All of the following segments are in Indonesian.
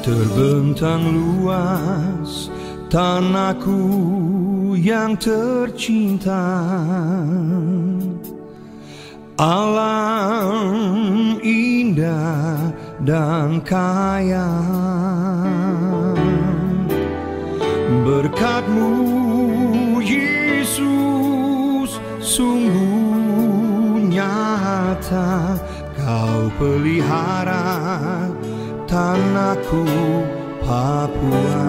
Terbentang luas tanahku yang tercinta, alam indah dan kaya. Berkat-Mu Yesus sungguh nyata, Kau pelihara tanahku Papua.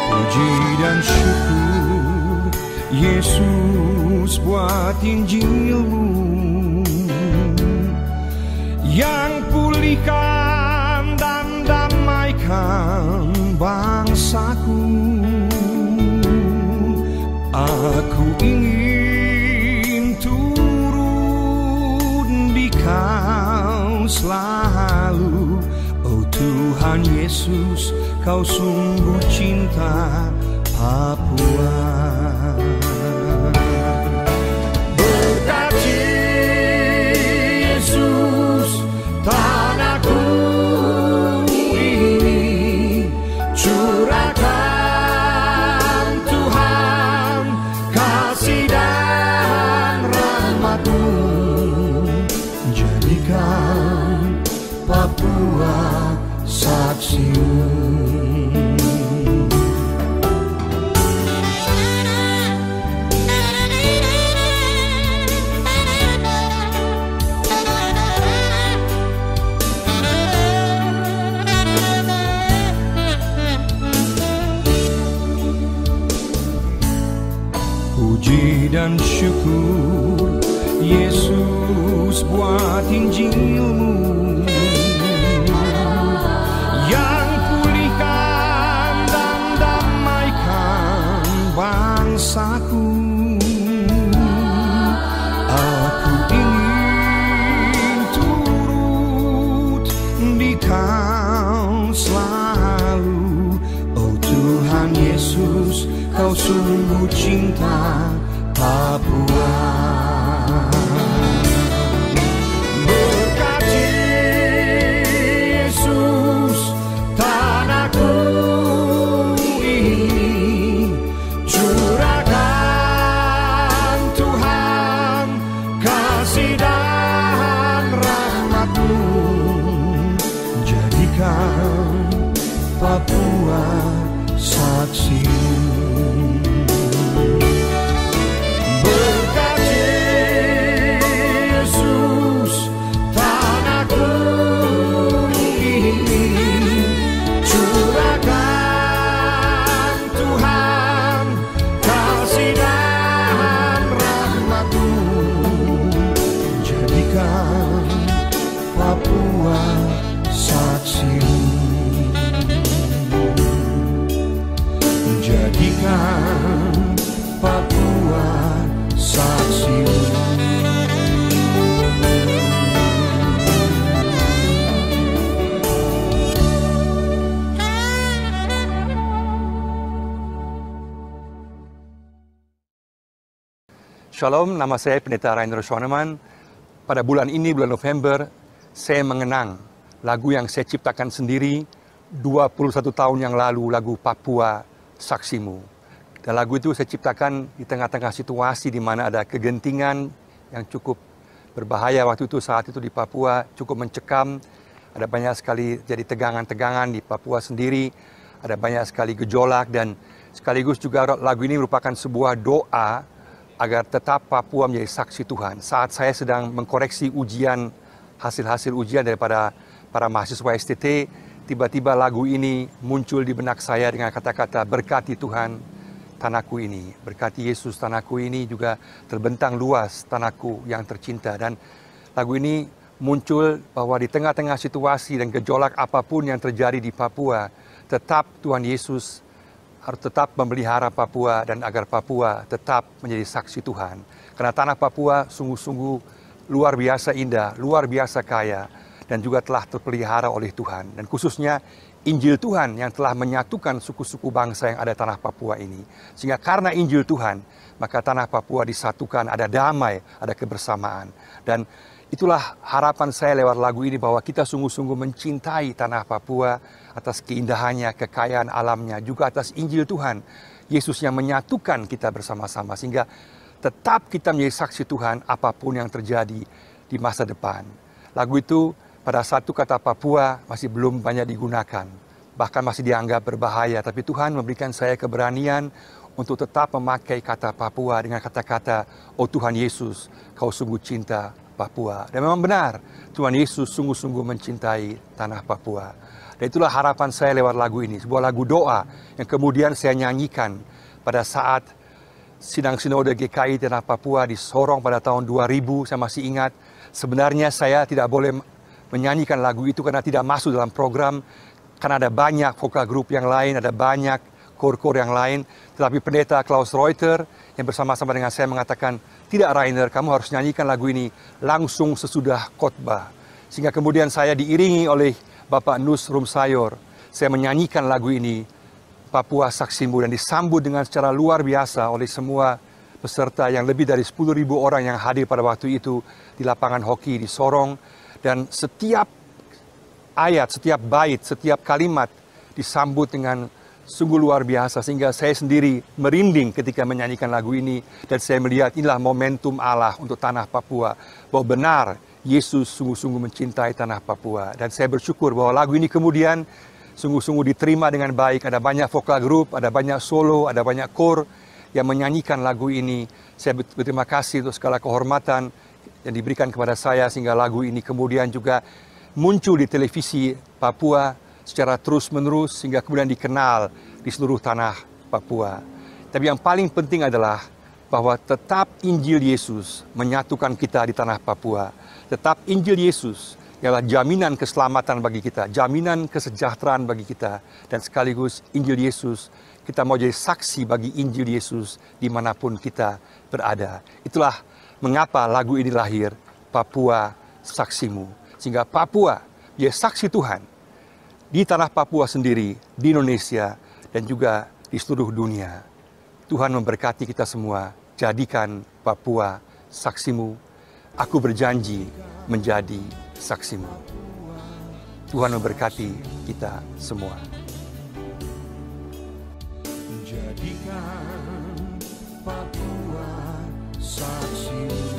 Puji dan syukur Yesus buat Injil-Mu yang pulihkan dan damaikan bangsaku. Aku ingin turun di Kau selalu, oh Tuhan Yesus, Kau sungguh cinta Papua. Berkati Yesus tanahku ini, curahkan Tuhan kasih dan rahmat-Mu, jadikan Papua saksi-Mu. Puji dan syukur Yesus buat Injil-Mu yang pulihkan dan damaikan bangsaku. Aku ingin turut di Kau selalu, oh Tuhan Yesus, Kau sungguh cinta Papua. Berkati Yesus tanahku ini, curahkan Tuhan kasih dan rahmat-Mu, jadikan Papua saksi-Mu. Papua saksi-Mu, jadikan Papua saksi-Mu. Shalom, nama saya Pendeta Rainer Schoenemann. Pada bulan ini, bulan November, saya mengenang lagu yang saya ciptakan sendiri 21 tahun yang lalu, lagu Papua Saksi-Mu. Dan lagu itu saya ciptakan di tengah-tengah situasi di mana ada kegentingan yang cukup berbahaya waktu itu, saat itu di Papua, cukup mencekam. Ada banyak sekali jadi tegangan-tegangan di Papua sendiri, ada banyak sekali gejolak, dan sekaligus juga lagu ini merupakan sebuah doa agar tetap Papua menjadi saksi Tuhan. Saat saya sedang mengkoreksi ujian, hasil-hasil ujian daripada para mahasiswa STT, tiba-tiba lagu ini muncul di benak saya dengan kata-kata, berkati Tuhan tanahku ini, berkati Yesus tanahku ini, juga terbentang luas tanahku yang tercinta. Dan lagu ini muncul bahwa di tengah-tengah situasi dan gejolak apapun yang terjadi di Papua, tetap Tuhan Yesus harus tetap memelihara Papua dan agar Papua tetap menjadi saksi Tuhan. Karena tanah Papua sungguh-sungguh luar biasa indah, luar biasa kaya, dan juga telah terpelihara oleh Tuhan. Dan khususnya Injil Tuhan yang telah menyatukan suku-suku bangsa yang ada tanah Papua ini. Sehingga karena Injil Tuhan, maka tanah Papua disatukan, ada damai, ada kebersamaan. Dan Itulah harapan saya lewat lagu ini, bahwa kita sungguh-sungguh mencintai tanah Papua atas keindahannya, kekayaan alamnya, juga atas Injil Tuhan Yesus yang menyatukan kita bersama-sama, sehingga tetap kita menjadi saksi Tuhan apapun yang terjadi di masa depan. Lagu itu pada satu kata Papua masih belum banyak digunakan, bahkan masih dianggap berbahaya, tapi Tuhan memberikan saya keberanian untuk tetap memakai kata Papua dengan kata-kata, "Oh Tuhan Yesus, kau sungguh cinta Papua." Dan memang benar, Tuhan Yesus sungguh-sungguh mencintai tanah Papua. Dan itulah harapan saya lewat lagu ini, sebuah lagu doa yang kemudian saya nyanyikan pada saat Sidang Sinode GKI Tanah Papua di Sorong pada tahun 2000. Saya masih ingat, sebenarnya saya tidak boleh menyanyikan lagu itu karena tidak masuk dalam program, karena ada banyak vokal grup yang lain, ada banyak kor-kor yang lain. Tetapi pendeta Klaus Reuter yang bersama-sama dengan saya mengatakan, "Tidak Rainer, kamu harus nyanyikan lagu ini langsung sesudah khotbah." Sehingga kemudian saya diiringi oleh Bapak Nus Rumsayor. Saya menyanyikan lagu ini, Papua Saksimu, dan disambut dengan secara luar biasa oleh semua peserta yang lebih dari 10.000 orang yang hadir pada waktu itu di lapangan hoki di Sorong. Dan setiap ayat, setiap bait, setiap kalimat disambut dengan sungguh luar biasa, sehingga saya sendiri merinding ketika menyanyikan lagu ini, dan saya melihat inilah momentum Allah untuk tanah Papua, bahwa benar Yesus sungguh-sungguh mencintai tanah Papua. Dan saya bersyukur bahwa lagu ini kemudian sungguh-sungguh diterima dengan baik. Ada banyak vokal grup, ada banyak solo, ada banyak kor yang menyanyikan lagu ini. Saya berterima kasih untuk segala kehormatan yang diberikan kepada saya, sehingga lagu ini kemudian juga muncul di televisi Papua secara terus-menerus, sehingga kemudian dikenal di seluruh tanah Papua. Tapi yang paling penting adalah bahwa tetap Injil Yesus menyatukan kita di tanah Papua. Tetap Injil Yesus ialah jaminan keselamatan bagi kita, jaminan kesejahteraan bagi kita, dan sekaligus Injil Yesus, kita mau jadi saksi bagi Injil Yesus dimanapun kita berada. Itulah mengapa lagu ini lahir, Papua Saksimu. Sehingga Papua dia saksi Tuhan di tanah Papua sendiri, di Indonesia, dan juga di seluruh dunia. Tuhan memberkati kita semua. Jadikan Papua saksimu. Aku berjanji menjadi saksimu. Tuhan memberkati kita semua. Jadikan Papua saksimu.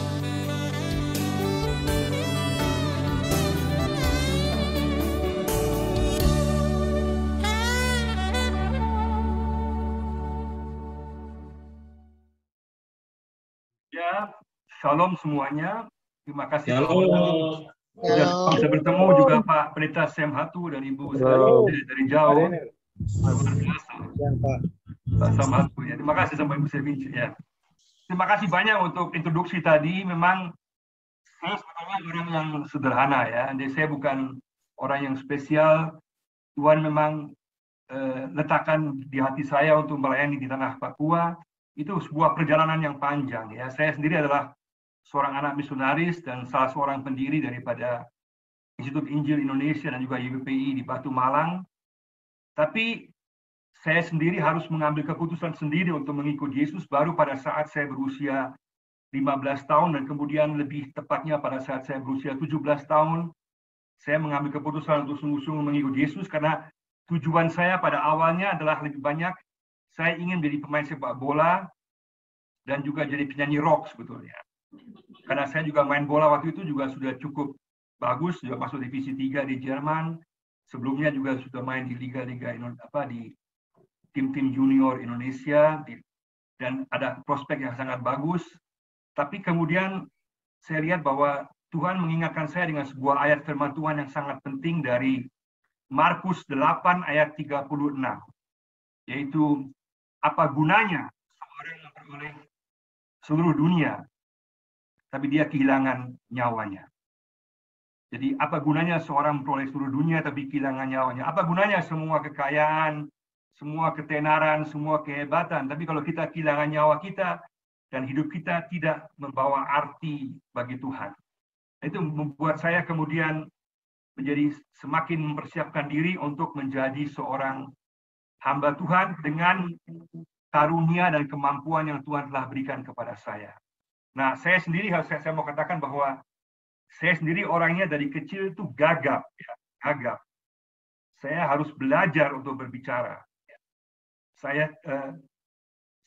Ya, shalom semuanya. Terima kasih Shalom. sudah bisa bertemu juga Pak Pendeta Sam Hatu dan Ibu dari jauh. Luar biasa. Pak Sam Hatu ya. Terima kasih sama Ibu Sevinci ya. Terima kasih banyak untuk introduksi tadi. Memang saya sebetulnya orang yang sederhana ya. Jadi saya bukan orang yang spesial. Tuhan memang letakkan di hati saya untuk melayani di tanah Papua. Itu sebuah perjalanan yang panjang ya. Saya sendiri adalah seorang anak misionaris dan salah seorang pendiri daripada Institut Injil Indonesia dan juga YBPI di Batu Malang. Tapi saya sendiri harus mengambil keputusan sendiri untuk mengikut Yesus baru pada saat saya berusia 15 tahun, dan kemudian lebih tepatnya pada saat saya berusia 17 tahun, saya mengambil keputusan untuk sungguh-sungguh mengikut Yesus, karena tujuan saya pada awalnya adalah lebih banyak saya ingin menjadi pemain sepak bola dan juga jadi penyanyi rock sebetulnya. Karena saya juga main bola waktu itu juga sudah cukup bagus, juga masuk divisi 3 di Jerman. Sebelumnya juga sudah main di liga-liga di tim-tim junior Indonesia dan ada prospek yang sangat bagus. Tapi kemudian saya lihat bahwa Tuhan mengingatkan saya dengan sebuah ayat firman Tuhan yang sangat penting dari Markus 8 ayat 36. Yaitu, apa gunanya seorang memperoleh seluruh dunia, tapi dia kehilangan nyawanya. Jadi apa gunanya seorang memperoleh seluruh dunia, tapi kehilangan nyawanya? Apa gunanya semua kekayaan, semua ketenaran, semua kehebatan, tapi kalau kita kehilangan nyawa kita dan hidup kita tidak membawa arti bagi Tuhan. Itu membuat saya kemudian menjadi semakin mempersiapkan diri untuk menjadi seorang hamba Tuhan dengan karunia dan kemampuan yang Tuhan telah berikan kepada saya. Nah, saya sendiri saya mau katakan bahwa Saya sendiri orangnya dari kecil itu gagap, ya, gagap. Saya harus belajar untuk berbicara. Saya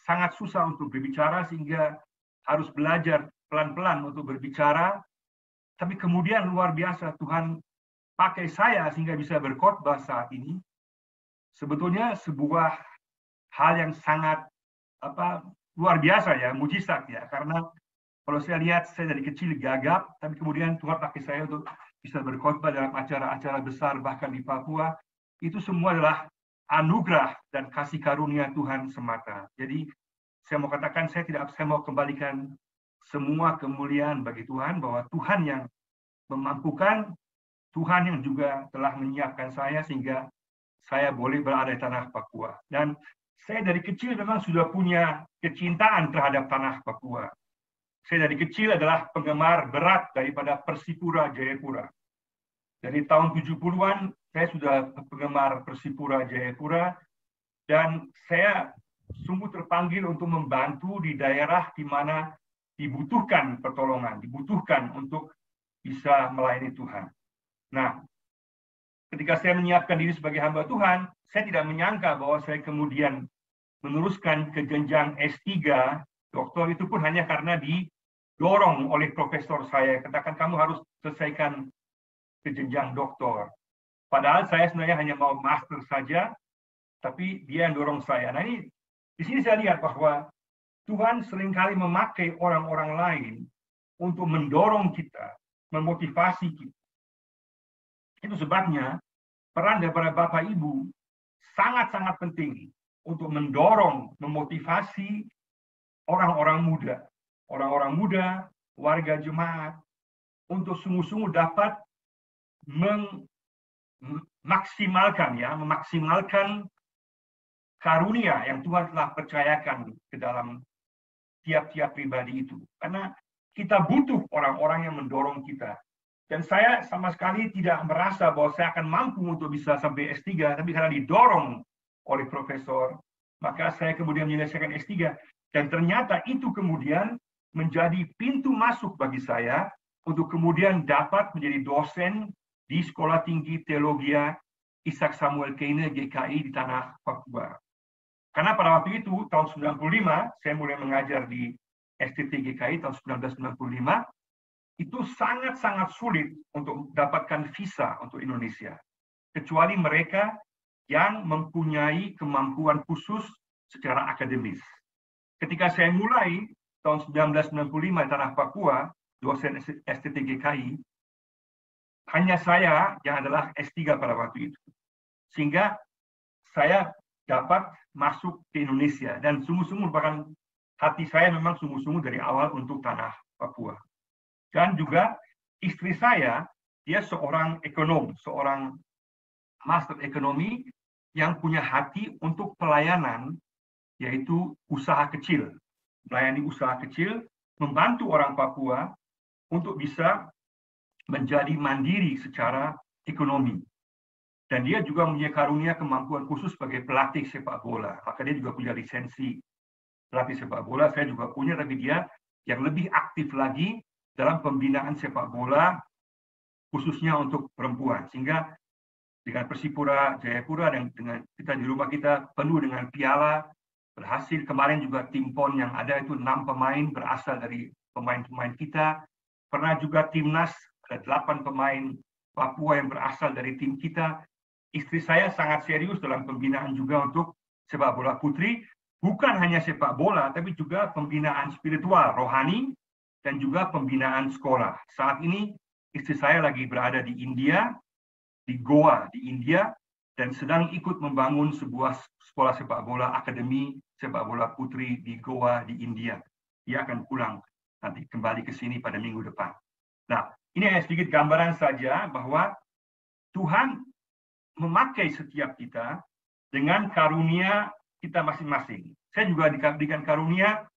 sangat susah untuk berbicara sehingga harus belajar pelan-pelan untuk berbicara. Tapi kemudian luar biasa Tuhan pakai saya sehingga bisa berkhotbah saat ini. Sebetulnya sebuah hal yang sangat luar biasa ya, mujizat ya. Karena kalau saya lihat saya dari kecil gagap, tapi kemudian Tuhan pakai saya untuk bisa berkhotbah dalam acara-acara besar bahkan di Papua. Itu semua adalah anugerah dan kasih karunia Tuhan semata. Jadi saya mau katakan saya mau kembalikan semua kemuliaan bagi Tuhan, bahwa Tuhan yang memampukan, Tuhan yang juga telah menyiapkan saya sehingga saya boleh berada di tanah Papua. Dan saya dari kecil memang sudah punya kecintaan terhadap tanah Papua. Saya dari kecil adalah penggemar berat daripada Persipura Jayapura. Dari tahun 70-an saya sudah penggemar Persipura Jayapura, dan saya sungguh terpanggil untuk membantu di daerah di mana dibutuhkan pertolongan, dibutuhkan untuk bisa melayani Tuhan. Nah, ketika saya menyiapkan diri sebagai hamba Tuhan, saya tidak menyangka bahwa saya kemudian meneruskan ke jenjang S3, doktor, itu pun hanya karena didorong oleh profesor saya. Katakan kamu harus selesaikan ke jenjang doktor. Padahal saya sebenarnya hanya mau master saja, tapi dia yang dorong saya. Nah ini, di sini saya lihat bahwa Tuhan seringkali memakai orang-orang lain untuk mendorong kita, memotivasi kita. Itu sebabnya peran daripada Bapak Ibu sangat-sangat penting untuk mendorong, memotivasi orang-orang muda, warga jemaat, untuk sungguh-sungguh dapat memaksimalkan karunia yang Tuhan telah percayakan ke dalam tiap-tiap pribadi itu. Karena kita butuh orang-orang yang mendorong kita. Dan saya sama sekali tidak merasa bahwa saya akan mampu untuk bisa sampai S3, tapi karena didorong oleh profesor, maka saya kemudian menyelesaikan S3. Dan ternyata itu kemudian menjadi pintu masuk bagi saya untuk kemudian dapat menjadi dosen di Sekolah Tinggi Teologi Ishak Samuel Keine GKI di tanah Papua. Karena pada waktu itu, tahun 95, saya mulai mengajar di STT GKI tahun 1995, itu sangat-sangat sulit untuk mendapatkan visa untuk Indonesia. Kecuali mereka yang mempunyai kemampuan khusus secara akademis. Ketika saya mulai tahun 1995 di tanah Papua, dosen STT GKI, hanya saya yang adalah S3 pada waktu itu. Sehingga saya dapat masuk ke Indonesia. Dan sungguh-sungguh merupakan hati saya memang sungguh-sungguh dari awal untuk tanah Papua. Dan juga istri saya, dia seorang ekonom, seorang master ekonomi yang punya hati untuk pelayanan, yaitu usaha kecil. Melayani usaha kecil, membantu orang Papua untuk bisa menjadi mandiri secara ekonomi. Dan dia juga punya karunia kemampuan khusus sebagai pelatih sepak bola. Maka dia juga punya lisensi pelatih sepak bola. Saya juga punya, tapi dia yang lebih aktif lagi dalam pembinaan sepak bola, khususnya untuk perempuan. Sehingga dengan Persipura Jayapura dan dengan kita di rumah kita penuh dengan piala, berhasil. Kemarin juga tim PON yang ada itu 6 pemain berasal dari pemain-pemain kita. Pernah juga timnas, ada 8 pemain Papua yang berasal dari tim kita. Istri saya sangat serius dalam pembinaan juga untuk sepak bola putri. Bukan hanya sepak bola, tapi juga pembinaan spiritual, rohani, dan juga pembinaan sekolah. Saat ini istri saya lagi berada di India, di Goa, di India, dan sedang ikut membangun sebuah sekolah sepak bola, akademi sepak bola putri di Goa, di India. Dia akan pulang nanti kembali ke sini pada minggu depan. Nah, ini hanya sedikit gambaran saja bahwa Tuhan memakai setiap kita dengan karunia kita masing-masing. Saya juga diberikan karunia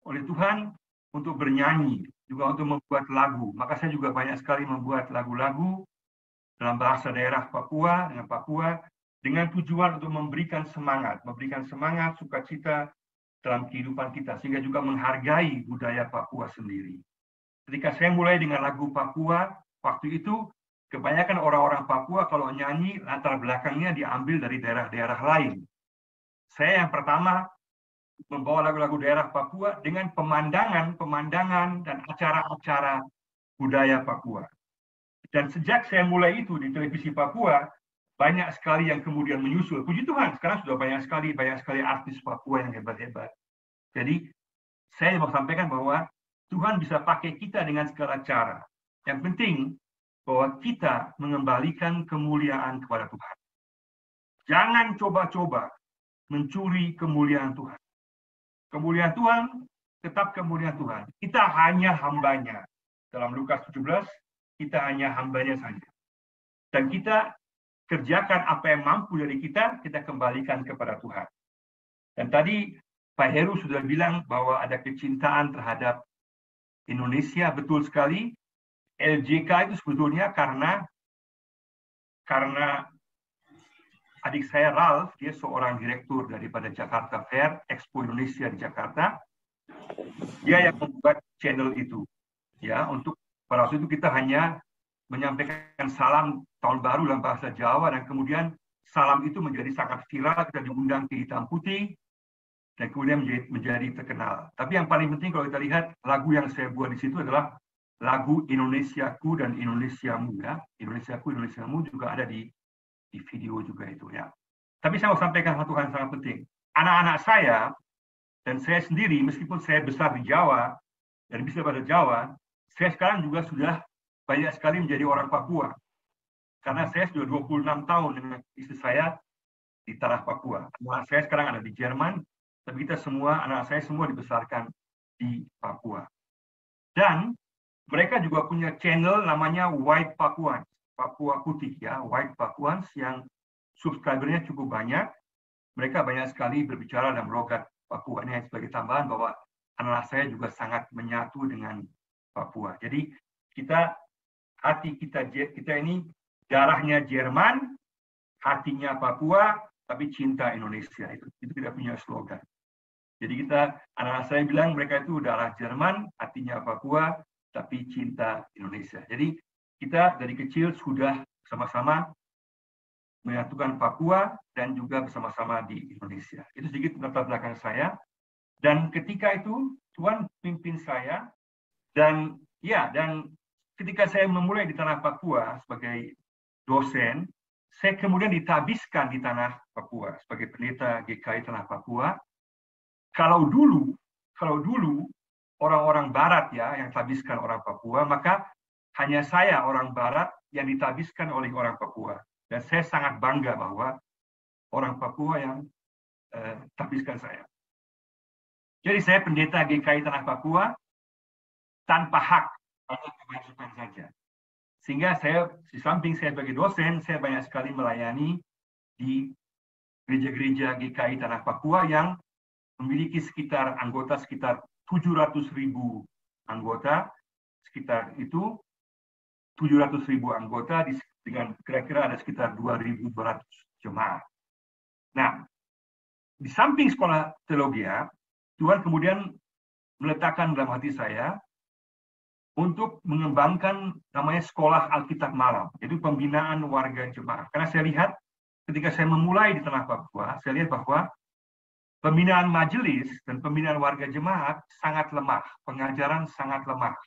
oleh Tuhan untuk bernyanyi, juga untuk membuat lagu. Maka saya juga banyak sekali membuat lagu-lagu dalam bahasa daerah Papua, dengan tujuan untuk memberikan semangat, sukacita dalam kehidupan kita, sehingga juga menghargai budaya Papua sendiri. Ketika saya mulai dengan lagu Papua, waktu itu kebanyakan orang-orang Papua kalau nyanyi latar belakangnya diambil dari daerah-daerah lain. Saya yang pertama membawa lagu-lagu daerah Papua dengan pemandangan dan acara-acara budaya Papua. Dan sejak saya mulai itu di televisi Papua, banyak sekali yang kemudian menyusul. Puji Tuhan, sekarang sudah banyak sekali artis Papua yang hebat-hebat. Jadi, saya mau sampaikan bahwa Tuhan bisa pakai kita dengan segala cara. Yang penting, bahwa kita mengembalikan kemuliaan kepada Tuhan. Jangan coba-coba mencuri kemuliaan Tuhan. Kemuliaan Tuhan, tetap kemuliaan Tuhan. Kita hanya hambanya. Dalam Lukas 17, kita hanya hambanya saja. Dan kita kerjakan apa yang mampu dari kita kembalikan kepada Tuhan. Dan tadi Pak Heru sudah bilang bahwa ada kecintaan terhadap Indonesia, betul sekali. LJK itu sebetulnya karena adik saya Ralph, dia seorang direktur daripada Jakarta Fair, Expo Indonesia di Jakarta. Dia yang membuat channel itu. Ya, untuk pada waktu itu kita hanya menyampaikan salam tahun baru dalam bahasa Jawa, dan kemudian salam itu menjadi sangat viral, kita diundang ke Hitam Putih, dan kemudian menjadi terkenal. Tapi yang paling penting kalau kita lihat, lagu yang saya buat di situ adalah lagu Indonesiaku dan Indonesiamu. Ya. Indonesiaku, Indonesiamu juga ada di video juga itu. Ya. Tapi saya mau sampaikan satu hal yang sangat penting. Anak-anak saya, dan saya sendiri, meskipun saya besar di Jawa, dan bisa bahasa Jawa, saya sekarang juga sudah banyak sekali menjadi orang Papua. Karena saya sudah 26 tahun dengan istri saya di tanah Papua. Anak saya sekarang ada di Jerman, tapi anak saya semua dibesarkan di Papua. Dan mereka juga punya channel namanya White Papuans, Papua Putih ya, White Papuans, yang subscribernya cukup banyak. Mereka banyak sekali berbicara dalam logat Papua. Ini sebagai tambahan bahwa anak saya juga sangat menyatu dengan Papua. Jadi hati kita ini darahnya Jerman, hatinya Papua, tapi cinta Indonesia. Itu kita punya slogan. Jadi anak saya bilang mereka itu darah Jerman, hatinya Papua, tapi cinta Indonesia. Jadi kita dari kecil sudah sama-sama menyatukan Papua dan juga bersama-sama di Indonesia. Itu sedikit latar belakang saya. Dan ketika itu Tuhan pimpin saya, dan ketika saya memulai di tanah Papua sebagai dosen, saya kemudian ditabiskan di tanah Papua sebagai pendeta GKI tanah Papua. Kalau dulu orang-orang Barat ya yang tabiskan orang Papua, maka hanya saya orang Barat yang ditabiskan oleh orang Papua. Dan saya sangat bangga bahwa orang Papua yang tabiskan saya. Jadi saya pendeta GKI tanah Papua tanpa hak, hanya kewajiban saja. Sehingga di samping saya sebagai dosen, saya banyak sekali melayani di gereja-gereja GKI tanah Papua yang memiliki anggota sekitar 700.000 anggota, sekitar itu 700.000 anggota dengan kira-kira ada sekitar 2.200 jemaat. Nah, di samping sekolah teologi, Tuhan kemudian meletakkan dalam hati saya untuk mengembangkan namanya sekolah Alkitab Malam, yaitu pembinaan warga jemaat. Karena saya lihat ketika saya memulai di tanah Papua, saya lihat bahwa pembinaan majelis dan pembinaan warga jemaat sangat lemah, pengajaran sangat lemah.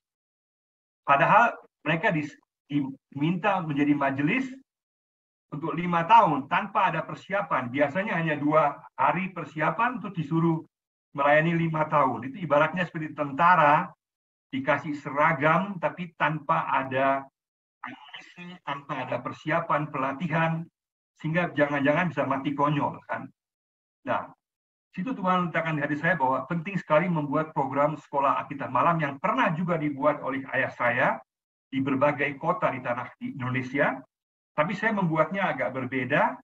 Padahal mereka diminta menjadi majelis untuk 5 tahun tanpa ada persiapan. Biasanya hanya 2 hari persiapan untuk disuruh melayani 5 tahun. Itu ibaratnya seperti tentara dikasih seragam tapi tanpa ada amunisi, tanpa ada persiapan pelatihan, sehingga jangan-jangan bisa mati konyol kan. Nah, situ Tuhan letakkan di hati saya bahwa penting sekali membuat program sekolah Alkitab Malam yang pernah juga dibuat oleh ayah saya di berbagai kota di Indonesia, tapi saya membuatnya agak berbeda,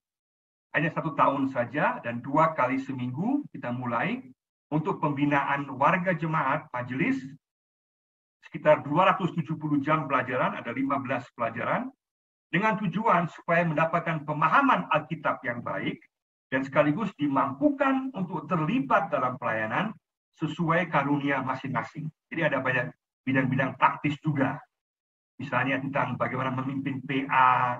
hanya 1 tahun saja dan 2 kali seminggu kita mulai untuk pembinaan warga jemaat majelis, sekitar 270 jam pelajaran, ada 15 pelajaran, dengan tujuan supaya mendapatkan pemahaman Alkitab yang baik, dan sekaligus dimampukan untuk terlibat dalam pelayanan sesuai karunia masing-masing. Jadi ada banyak bidang-bidang praktis juga. Misalnya tentang bagaimana memimpin PA,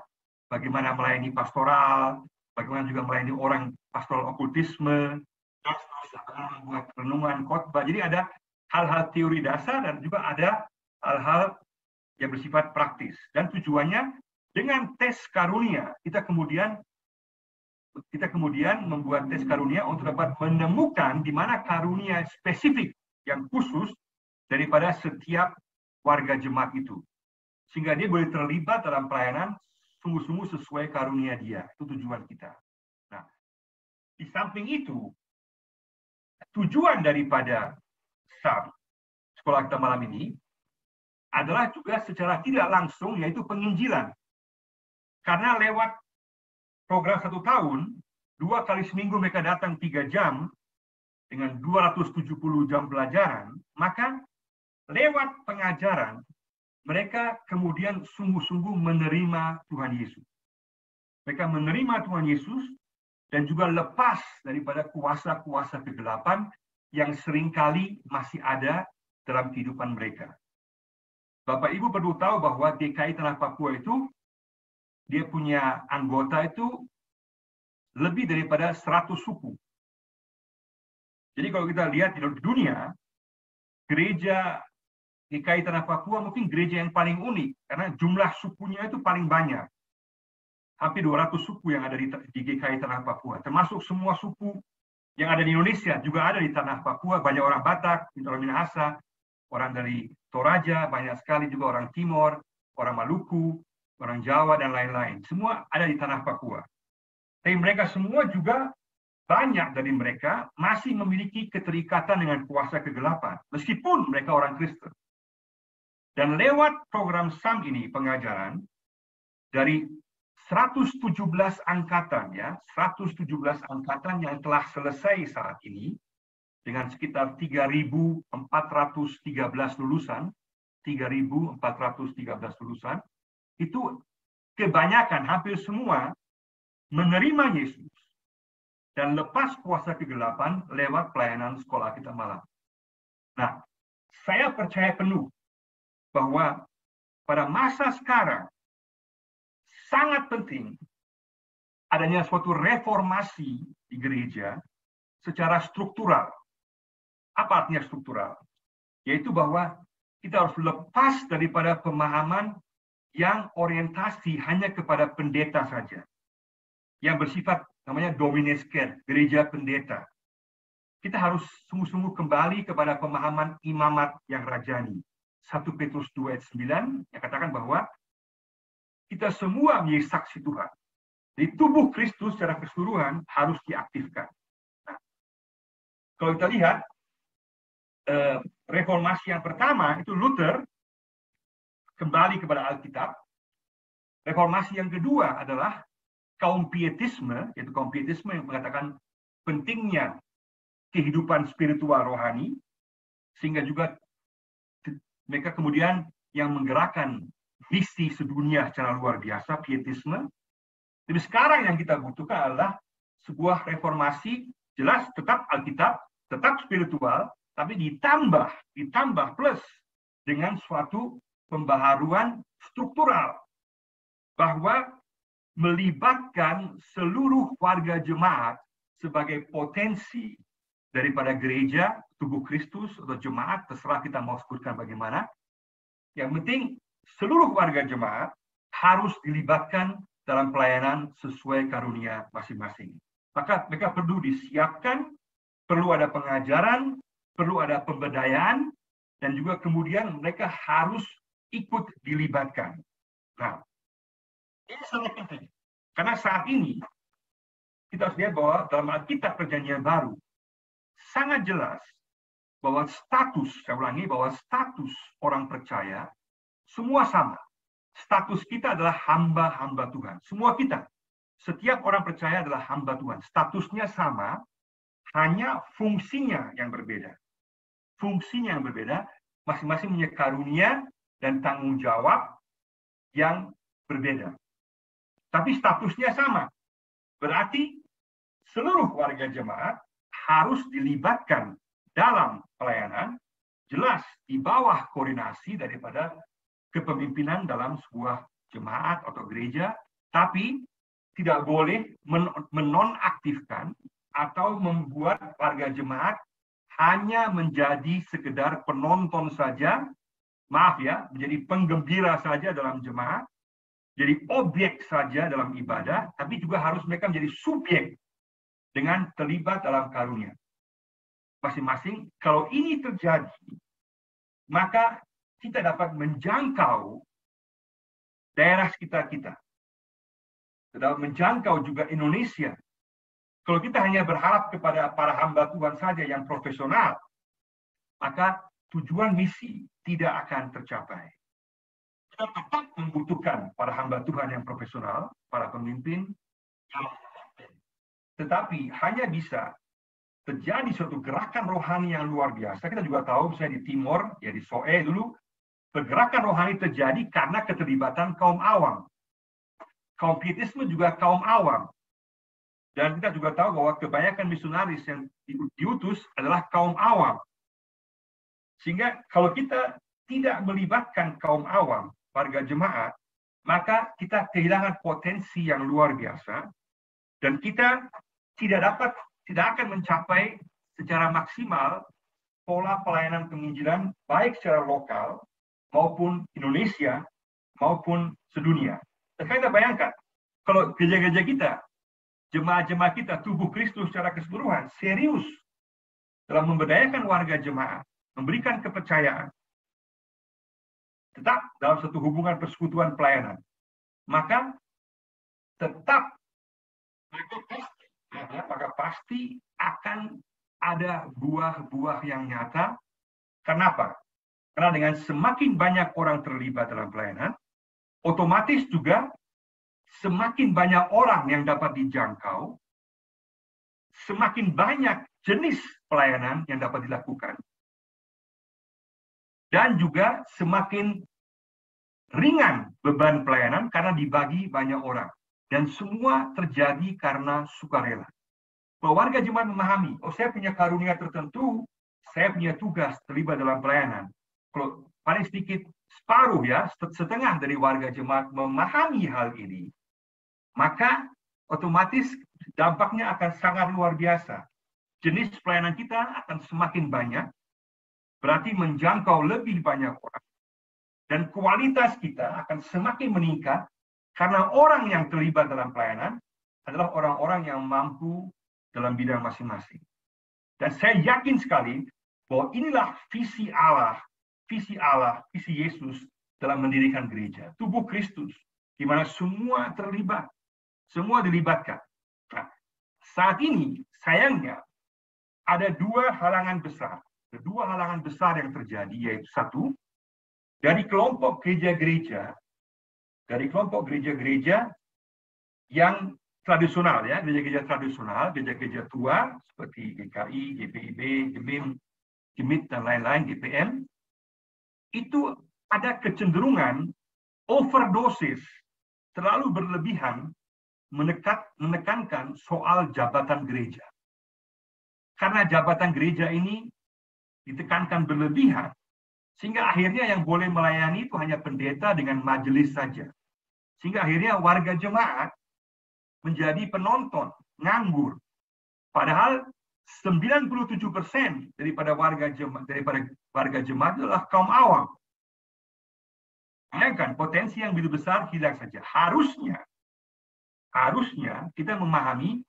bagaimana melayani pastoral, bagaimana juga melayani orang pastoral okultisme, dan seterusnya, bagaimana membuat renungan khotbah. Jadi ada hal-hal teori dasar dan juga ada hal-hal yang bersifat praktis. Dan tujuannya dengan tes karunia, kita kemudian membuat tes karunia untuk dapat menemukan di mana karunia spesifik yang khusus daripada setiap warga jemaat itu. Sehingga dia boleh terlibat dalam pelayanan sungguh-sungguh sesuai karunia dia. Itu tujuan kita. Nah, di samping itu, tujuan daripada SAM, sekolah kita malam ini, adalah juga secara tidak langsung, yaitu penginjilan. Karena lewat program 1 tahun, 2 kali seminggu mereka datang 3 jam, dengan 270 jam pelajaran, maka lewat pengajaran, mereka kemudian sungguh-sungguh menerima Tuhan Yesus. Mereka menerima Tuhan Yesus dan juga lepas daripada kuasa-kuasa kegelapan yang seringkali masih ada dalam kehidupan mereka. Bapak Ibu perlu tahu bahwa DKI Tanah Papua itu, dia punya anggota itu lebih daripada 100 suku. Jadi kalau kita lihat di dunia, gereja GKI Tanah Papua mungkin gereja yang paling unik, karena jumlah sukunya itu paling banyak. Hampir 200 suku yang ada di GKI Tanah Papua, termasuk semua suku yang ada di Indonesia, juga ada di Tanah Papua. Banyak orang Batak, orang Minahasa, orang dari Toraja, banyak sekali juga orang Timor, orang Maluku, orang Jawa, dan lain-lain. Semua ada di Tanah Papua. Tapi mereka semua juga, banyak dari mereka masih memiliki keterikatan dengan kuasa kegelapan, meskipun mereka orang Kristen. Dan lewat program SAM ini, pengajaran, dari 117 angkatan, ya, 117 angkatan yang telah selesai saat ini, dengan sekitar 3.413 lulusan, 3.413 lulusan, itu kebanyakan, hampir semua, menerima Yesus dan lepas kuasa kegelapan lewat pelayanan sekolah kita malam. Nah, saya percaya penuh bahwa pada masa sekarang sangat penting adanya suatu reformasi di gereja secara struktural. Apa artinya struktural? Yaitu bahwa kita harus lepas daripada pemahaman yang orientasi hanya kepada pendeta saja, yang bersifat namanya dominus care, gereja pendeta. Kita harus sungguh-sungguh kembali kepada pemahaman imamat yang rajani. 1 Petrus 2 ayat 9 yang katakan bahwa kita semua menjadi saksi Tuhan. Di tubuh Kristus secara keseluruhan harus diaktifkan. Nah, kalau kita lihat, reformasi yang pertama itu Luther kembali kepada Alkitab. Reformasi yang kedua adalah kaum pietisme, yaitu kaum pietisme yang mengatakan pentingnya kehidupan spiritual rohani, sehingga juga mereka kemudian yang menggerakkan misi sedunia secara luar biasa, pietisme. Jadi sekarang yang kita butuhkan adalah sebuah reformasi, jelas tetap Alkitab, tetap spiritual, tapi ditambah plus dengan suatu pembaharuan struktural, bahwa melibatkan seluruh warga jemaat sebagai potensi daripada gereja, tubuh Kristus, atau jemaat, terserah kita mau sebutkan bagaimana. Yang penting, seluruh warga jemaat harus dilibatkan dalam pelayanan sesuai karunia masing-masing. Maka mereka perlu disiapkan, perlu ada pengajaran, perlu ada pemberdayaan, dan juga kemudian mereka harus ikut dilibatkan. Nah, ini sangat penting. Karena saat ini, kita harus lihat bahwa dalam Alkitab Perjanjian Baru, sangat jelas bahwa status, saya ulangi, bahwa status orang percaya semua sama. Status kita adalah hamba-hamba Tuhan. Semua kita, setiap orang percaya adalah hamba Tuhan. Statusnya sama, hanya fungsinya yang berbeda. Fungsinya yang berbeda, masing-masing punya karunia dan tanggung jawab yang berbeda. Tapi statusnya sama. Berarti seluruh warga jemaat harus dilibatkan dalam pelayanan jelas di bawah koordinasi daripada kepemimpinan dalam sebuah jemaat atau gereja, tapi tidak boleh menonaktifkan atau membuat warga jemaat hanya menjadi sekedar penonton saja, maaf ya, menjadi penggembira saja dalam jemaat, jadi objek saja dalam ibadah, tapi juga harus mereka menjadi subjek dengan terlibat dalam karunia. Masing-masing, kalau ini terjadi, maka kita dapat menjangkau daerah sekitar kita. Dapat menjangkau juga Indonesia. Kalau kita hanya berharap kepada para hamba Tuhan saja yang profesional, maka tujuan misi tidak akan tercapai. Kita tetap membutuhkan para hamba Tuhan yang profesional, para pemimpin, tetapi hanya bisa terjadi suatu gerakan rohani yang luar biasa. Kita juga tahu, misalnya di Timor, ya di Soe dulu, pergerakan rohani terjadi karena keterlibatan kaum awam. Kaum pietisme juga kaum awam. Dan kita juga tahu bahwa kebanyakan misionaris yang diutus adalah kaum awam. Sehingga kalau kita tidak melibatkan kaum awam, warga jemaat, maka kita kehilangan potensi yang luar biasa. Dan kita tidak akan mencapai secara maksimal pola pelayanan penginjilan baik secara lokal maupun Indonesia maupun sedunia. Dan kita bayangkan, kalau gereja-gereja kita, jemaat-jemaat kita, tubuh Kristus secara keseluruhan, serius dalam memberdayakan warga jemaat, memberikan kepercayaan, tetap dalam satu hubungan persekutuan pelayanan, maka tetap maka pasti akan ada buah-buah yang nyata. Kenapa? Karena dengan semakin banyak orang terlibat dalam pelayanan, otomatis juga semakin banyak orang yang dapat dijangkau, semakin banyak jenis pelayanan yang dapat dilakukan, dan juga semakin ringan beban pelayanan karena dibagi banyak orang. Dan semua terjadi karena sukarela. Warga jemaat memahami, oh saya punya karunia tertentu, saya punya tugas terlibat dalam pelayanan. Kalau paling sedikit separuh ya, setengah dari warga jemaat memahami hal ini, maka otomatis dampaknya akan sangat luar biasa. Jenis pelayanan kita akan semakin banyak, berarti menjangkau lebih banyak orang. Dan kualitas kita akan semakin meningkat, karena orang yang terlibat dalam pelayanan adalah orang-orang yang mampu dalam bidang masing-masing. Dan saya yakin sekali bahwa inilah visi Allah, visi Yesus dalam mendirikan gereja. Tubuh Kristus, di mana semua terlibat, semua dilibatkan. Nah, saat ini, sayangnya, ada dua halangan besar. Ada dua halangan besar yang terjadi, yaitu satu, dari kelompok gereja-gereja yang tradisional, ya, gereja-gereja tradisional, gereja-gereja tua seperti GKI, GPIB, GEMIT, dan lain-lain, GPM, itu ada kecenderungan overdosis, terlalu berlebihan menekankan soal jabatan gereja. Karena jabatan gereja ini ditekankan berlebihan, sehingga akhirnya yang boleh melayani itu hanya pendeta dengan majelis saja. Sehingga akhirnya warga jemaat menjadi penonton, nganggur. Padahal 97% daripada warga jemaat adalah kaum awam. Bayangkan, potensi yang begitu besar hilang saja. Harusnya kita memahami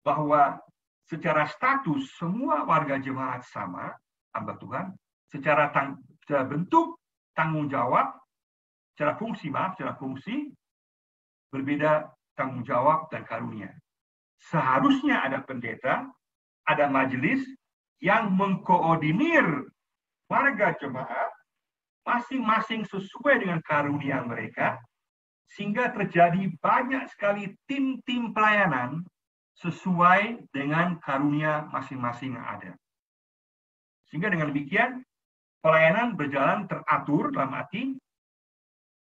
bahwa secara status semua warga jemaat sama, hamba Tuhan, secara bentuk tanggung jawab, secara fungsi berbeda tanggung jawab dan karunia. Seharusnya ada pendeta, ada majelis yang mengkoordinir warga jemaat masing-masing sesuai dengan karunia mereka, sehingga terjadi banyak sekali tim-tim pelayanan sesuai dengan karunia masing-masing yang ada. Sehingga dengan demikian, pelayanan berjalan teratur dalam arti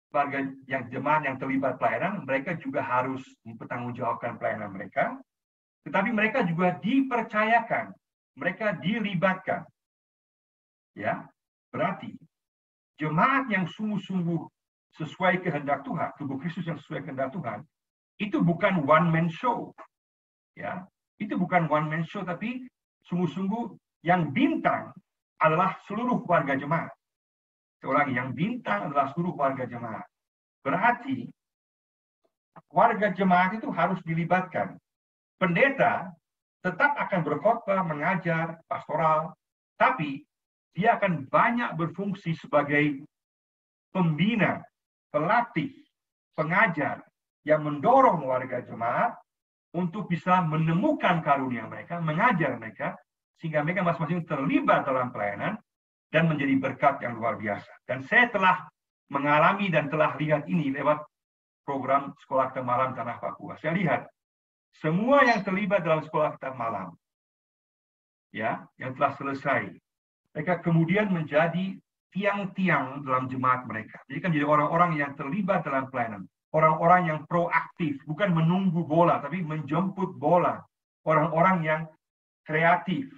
warga yang jemaat yang terlibat pelayanan, mereka juga harus mempertanggungjawabkan pelayanan mereka, tetapi mereka juga dipercayakan, mereka dilibatkan, ya, Berarti jemaat yang sungguh-sungguh sesuai kehendak Tuhan, tubuh Kristus yang sesuai kehendak Tuhan, itu bukan one man show. Ya, itu bukan one man show, tapi sungguh-sungguh yang bintang adalah seluruh warga jemaat. Seorang yang bintang adalah seluruh warga jemaat. Berarti warga jemaat itu harus dilibatkan. Pendeta tetap akan berkhotbah, mengajar, pastoral, tapi dia akan banyak berfungsi sebagai pembina, pelatih, pengajar yang mendorong warga jemaat untuk bisa menemukan karunia mereka, mengajar mereka, sehingga mereka masing-masing terlibat dalam pelayanan dan menjadi berkat yang luar biasa. Dan saya telah mengalami dan telah lihat ini lewat program Sekolah Kita Malam Tanah Papua. Saya lihat semua yang terlibat dalam Sekolah Kita Malam, ya, yang telah selesai, mereka kemudian menjadi tiang-tiang dalam jemaat mereka. Jadi kan jadi orang-orang yang terlibat dalam pelayanan, orang-orang yang proaktif, bukan menunggu bola, tapi menjemput bola, orang-orang yang kreatif,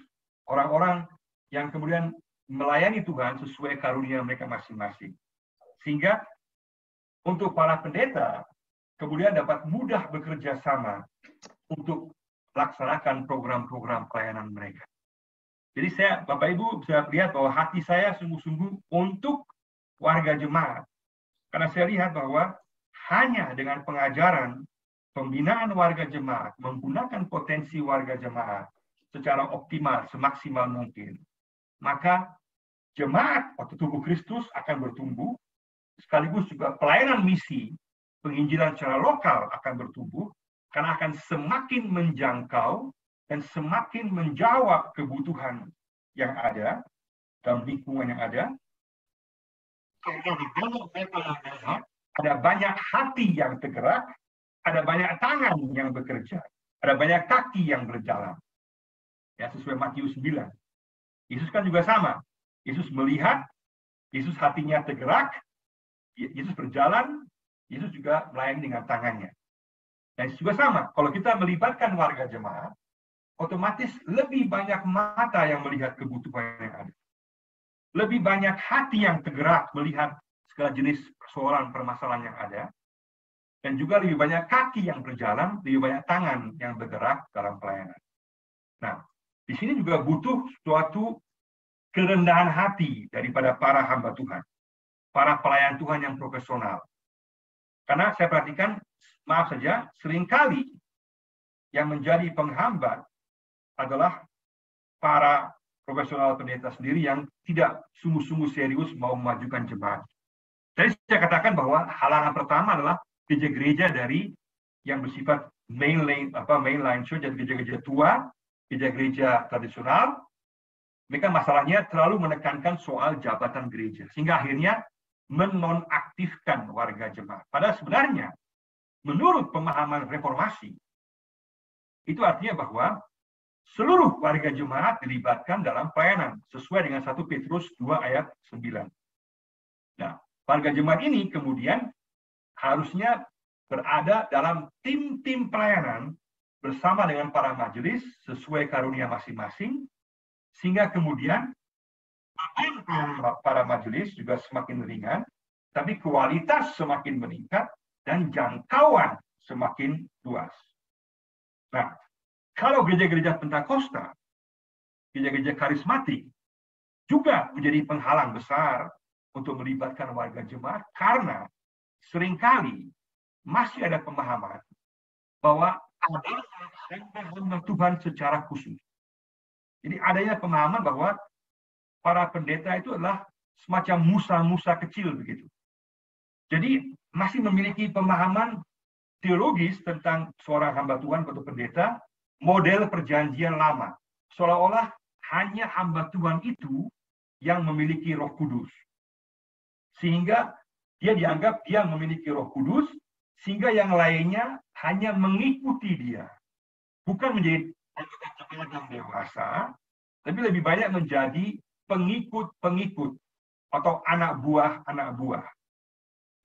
orang-orang yang kemudian melayani Tuhan sesuai karunia mereka masing-masing. Sehingga untuk para pendeta kemudian dapat mudah bekerja sama untuk melaksanakan program-program pelayanan mereka. Jadi saya, Bapak Ibu, bisa lihat bahwa hati saya sungguh-sungguh untuk warga jemaat. Karena saya lihat bahwa hanya dengan pengajaran, pembinaan warga jemaat, menggunakan potensi warga jemaat secara optimal, semaksimal mungkin, maka jemaat atau tubuh Kristus akan bertumbuh, sekaligus juga pelayanan misi, penginjilan secara lokal akan bertumbuh, karena akan semakin menjangkau dan semakin menjawab kebutuhan yang ada dalam lingkungan yang ada. Ada banyak hati yang tergerak, ada banyak tangan yang bekerja, ada banyak kaki yang berjalan. Ya, sesuai Matius 9. Yesus kan juga sama. Yesus melihat, Yesus hatinya tergerak, Yesus berjalan, Yesus juga melayani dengan tangannya. Dan juga sama, kalau kita melibatkan warga jemaat, otomatis lebih banyak mata yang melihat kebutuhan yang ada. Lebih banyak hati yang tergerak melihat segala jenis persoalan permasalahan yang ada. Dan juga lebih banyak kaki yang berjalan, lebih banyak tangan yang bergerak dalam pelayanan. Nah, di sini juga butuh suatu kerendahan hati daripada para hamba Tuhan. Para pelayan Tuhan yang profesional. Karena saya perhatikan, maaf saja, seringkali yang menjadi penghambat adalah para profesional pendeta sendiri yang tidak sungguh-sungguh serius mau memajukan jemaat. Jadi saya katakan bahwa halangan pertama adalah gereja-gereja dari yang bersifat mainline church, jadi gereja-gereja tua, gereja-gereja tradisional. Mereka masalahnya terlalu menekankan soal jabatan gereja, sehingga akhirnya menonaktifkan warga jemaat. Padahal sebenarnya, menurut pemahaman reformasi, itu artinya bahwa seluruh warga jemaat dilibatkan dalam pelayanan, sesuai dengan 1 Petrus 2 ayat 9. Nah, warga jemaat ini kemudian harusnya berada dalam tim-tim pelayanan bersama dengan para majelis, sesuai karunia masing-masing, sehingga kemudian para majelis juga semakin ringan, tapi kualitas semakin meningkat dan jangkauan semakin luas. Nah, kalau gereja-gereja Pentakosta, gereja-gereja karismatik juga menjadi penghalang besar untuk melibatkan warga jemaat karena seringkali masih ada pemahaman bahwa ada hamba Tuhan secara khusus. Jadi adanya pemahaman bahwa para pendeta itu adalah semacam musa-musa kecil begitu. Jadi masih memiliki pemahaman teologis tentang seorang hamba Tuhan atau pendeta, model perjanjian lama. Seolah-olah hanya hamba Tuhan itu yang memiliki Roh Kudus. Sehingga dia dianggap dia memiliki Roh Kudus, sehingga yang lainnya hanya mengikuti dia. Bukan menjadi anggota jemaat yang dewasa, tapi lebih banyak menjadi pengikut-pengikut atau anak buah.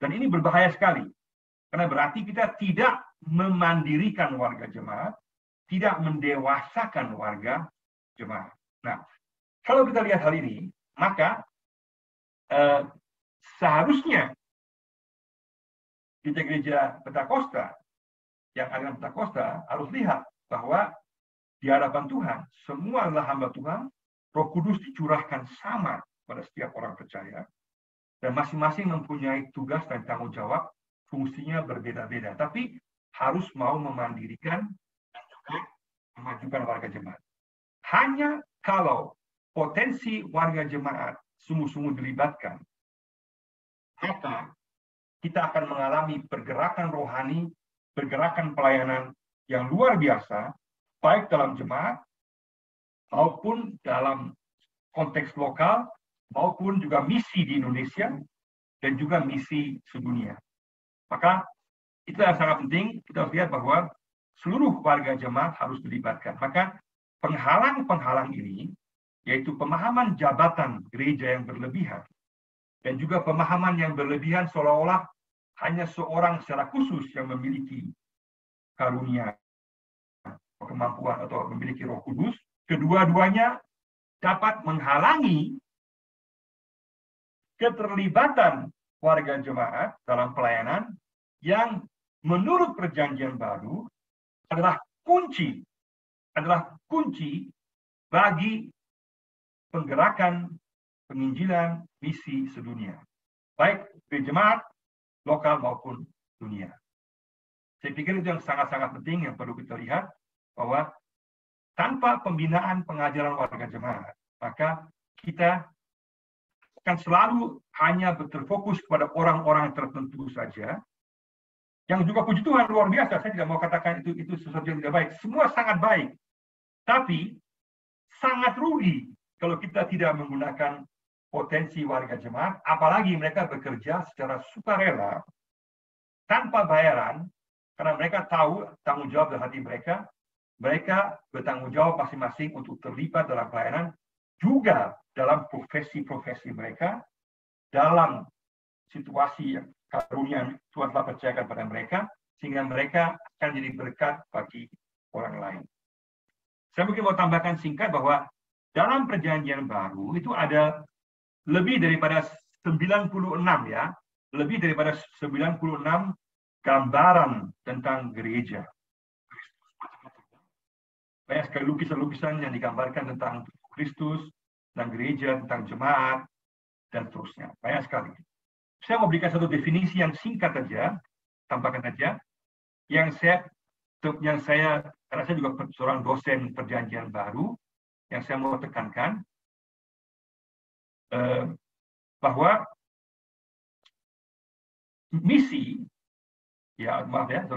Dan ini berbahaya sekali. Karena berarti kita tidak memandirikan warga jemaat, tidak mendewasakan warga jemaat. Nah, kalau kita lihat hal ini, maka seharusnya gereja-gereja Pentakosta yang aliran Pentakosta harus lihat bahwa di hadapan Tuhan semua adalah hamba Tuhan. Roh Kudus dicurahkan sama pada setiap orang percaya, dan masing-masing mempunyai tugas dan tanggung jawab, fungsinya berbeda-beda, tapi harus mau memandirikan dan juga memajukan warga jemaat. Hanya kalau potensi warga jemaat sungguh-sungguh dilibatkan, maka kita akan mengalami pergerakan rohani, pergerakan pelayanan yang luar biasa, baik dalam jemaat maupun dalam konteks lokal, maupun juga misi di Indonesia dan juga misi sedunia. Maka itu yang sangat penting, kita harus lihat bahwa seluruh warga jemaat harus dilibatkan. Maka penghalang-penghalang ini, yaitu pemahaman jabatan gereja yang berlebihan, dan juga pemahaman yang berlebihan seolah-olah hanya seorang secara khusus yang memiliki karunia, kemampuan atau memiliki Roh Kudus, kedua-duanya dapat menghalangi keterlibatan warga jemaat dalam pelayanan yang menurut Perjanjian Baru adalah kunci bagi penggerakan penginjilan misi sedunia, baik di jemaat lokal maupun dunia. Saya pikir itu yang sangat-sangat penting yang perlu kita lihat, bahwa tanpa pembinaan pengajaran warga jemaat, maka kita akan selalu hanya terfokus kepada orang-orang tertentu saja, yang juga puji Tuhan luar biasa. Saya tidak mau katakan itu sesuatu yang tidak baik. Semua sangat baik. Tapi sangat rugi kalau kita tidak menggunakan potensi warga jemaat, apalagi mereka bekerja secara sukarela, tanpa bayaran, karena mereka tahu tanggung jawab dalam hati mereka. Mereka bertanggung jawab masing-masing untuk terlibat dalam pelayanan, juga dalam profesi-profesi mereka, dalam situasi yang karunia Tuhan telah percayakan pada mereka, sehingga mereka akan jadi berkat bagi orang lain. Saya mungkin mau tambahkan singkat bahwa dalam Perjanjian Baru itu ada lebih daripada 96 ya, lebih daripada 96 gambaran tentang gereja. Banyak sekali lukisan-lukisan yang digambarkan tentang Kristus, tentang gereja, tentang jemaat, dan seterusnya. Banyak sekali. Saya mau berikan satu definisi yang singkat saja, tambahkan saja, yang saya karena saya juga seorang dosen Perjanjian Baru, yang saya mau tekankan, bahwa misi, ya maaf ya,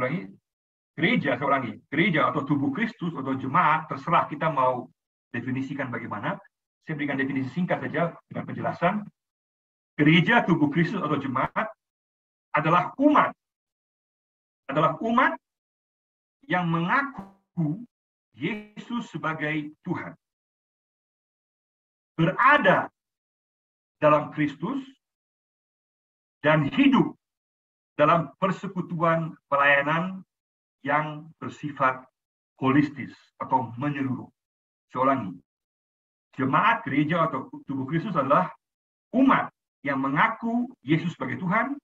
gereja atau tubuh Kristus atau jemaat, terserah kita mau definisikan bagaimana. Saya berikan definisi singkat saja dengan penjelasan. Gereja, tubuh Kristus atau jemaat adalah umat yang mengaku Yesus sebagai Tuhan, berada dalam Kristus, dan hidup dalam persekutuan pelayanan yang bersifat holistis atau menyeluruh. Saya ulangi, jemaat, gereja atau tubuh Kristus adalah umat yang mengaku Yesus sebagai Tuhan,